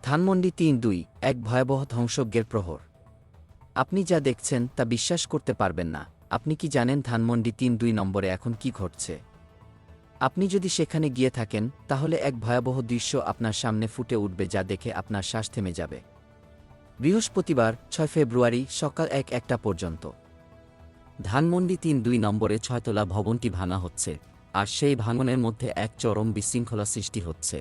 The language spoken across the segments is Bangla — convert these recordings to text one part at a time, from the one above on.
ধানমন্ডি ৩-২ এক ভয়াবহ ধ্বংসযজ্ঞের প্রহর। আপনি যা দেখছেন তা বিশ্বাস করতে পারবেন না। আপনি কি জানেন ধানমন্ডি ৩-২ নম্বরে এখন কি ঘটছে? আপনি যদি সেখানে গিয়ে থাকেন তাহলে এক ভয়াবহ দৃশ্য আপনার সামনে ফুটে উঠবে যা দেখে আপনার শ্বাস থেমে যাবে। বৃহস্পতিবার ৬ ফেব্রুয়ারি সকাল ১টা পর্যন্ত ধানমন্ডি ৩-২ নম্বরে ৬তলা ভবনটি ভাঙা হচ্ছে, আর সেই ভাঙনের মধ্যে এক চরম বিশৃঙ্খলা সৃষ্টি হচ্ছে।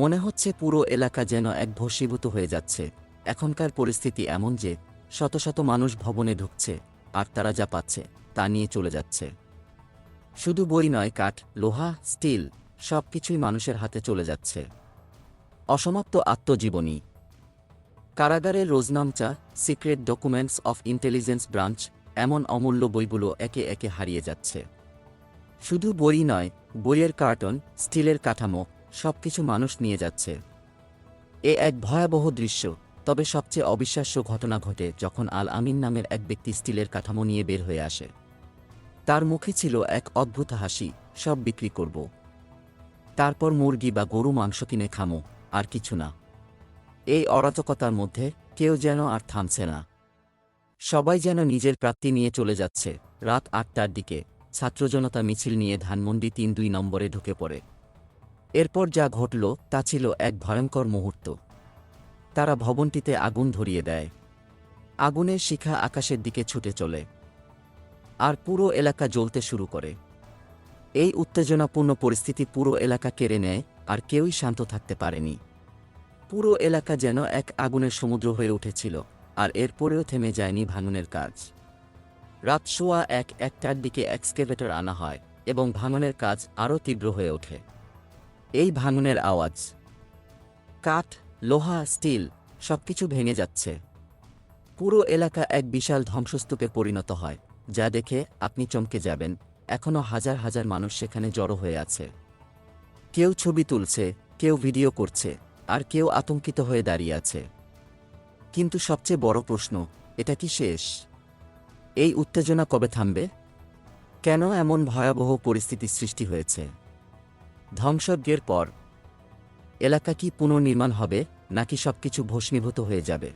মনে হচ্ছে পুরো এলাকা যেন এক ভস্মীভূত হয়ে যাচ্ছে। এখনকার পরিস্থিতি এমন যে শত শত মানুষ ভবনে ঢুকছে, আর তারা যা পাচ্ছে তা নিয়ে চলে যাচ্ছে। শুধু বই নয়, কাঠ, লোহা, স্টিল সব কিছুই মানুষের হাতে চলে যাচ্ছে। অসমাপ্ত আত্মজীবনী, কারাগারের রোজনামচা, secret documents of intelligence branch, এমন অমূল্য বইগুলো একে একে হারিয়ে যাচ্ছে। শুধু বই নয়, বইয়ের কার্টন, স্টিলের কাঠামো সবকিছু মানুষ নিয়ে যাচ্ছে। এ এক ভয়াবহ দৃশ্য। তবে সবচেয়ে অবিশ্বাস্য ঘটনা ঘটে যখন আল আমিন নামের এক ব্যক্তি স্টিলের কাঠামো নিয়ে বের হয়ে আসে। তার মুখে ছিল এক অদ্ভুত হাসি, সব বিক্রি করব। তারপর মুরগি বা গরু মাংস কিনে খামো, আর কিছু না। এই অরাজকতার মধ্যে কেউ যেন আর থামছে না। সবাই যেন নিজের প্রাপ্তি নিয়ে চলে যাচ্ছে। রাত ৮টার দিকে ছাত্রজনতা মিছিল নিয়ে ধানমন্ডি ৩-২ নম্বরে ঢুকে পড়ে। এরপর যা ঘটল তা ছিল এক ভয়ঙ্কর মুহূর্ত। তারা ভবনটিতে আগুন ধরিয়ে দেয়। আগুনের শিখা আকাশের দিকে ছুটে চলে, আর পুরো এলাকা জ্বলতে শুরু করে। এই উত্তেজনাপূর্ণ পরিস্থিতি পুরো এলাকা কেড়ে নেয়, আর কেউই শান্ত থাকতে পারেনি। পুরো এলাকা যেন এক আগুনের সমুদ্র হয়ে উঠেছিল, আর এরপরেও থেমে যায়নি ভাঙনের কাজ। রাত ১টার দিকে এক্সকেভেটর আনা হয় এবং ভাঙনের কাজ আরও তীব্র হয়ে ওঠে। এই ভাঙনের আওয়াজ, কাঠ, লোহা, স্টিল সবকিছু ভেঙে যাচ্ছে। পুরো এলাকা এক বিশাল ধ্বংসস্তূপে পরিণত হয়, যা দেখে আপনি চমকে যাবেন। এখনও হাজার হাজার মানুষ সেখানে জড়ো হয়ে আছে। কেউ ছবি তুলছে, কেউ ভিডিও করছে, আর কেউ আতঙ্কিত হয়ে দাঁড়িয়ে আছে। কিন্তু সবচেয়ে বড় প্রশ্ন, এটা কি শেষ? এই উত্তেজনা কবে থামবে? কেন এমন ভয়াবহ পরিস্থিতির সৃষ্টি হয়েছে? ধ্বংসযজ্ঞের পর এলাকা কি পুনর্নির্মাণ হবে, নাকি সবকিছু ভস্মীভূত হয়ে যাবে?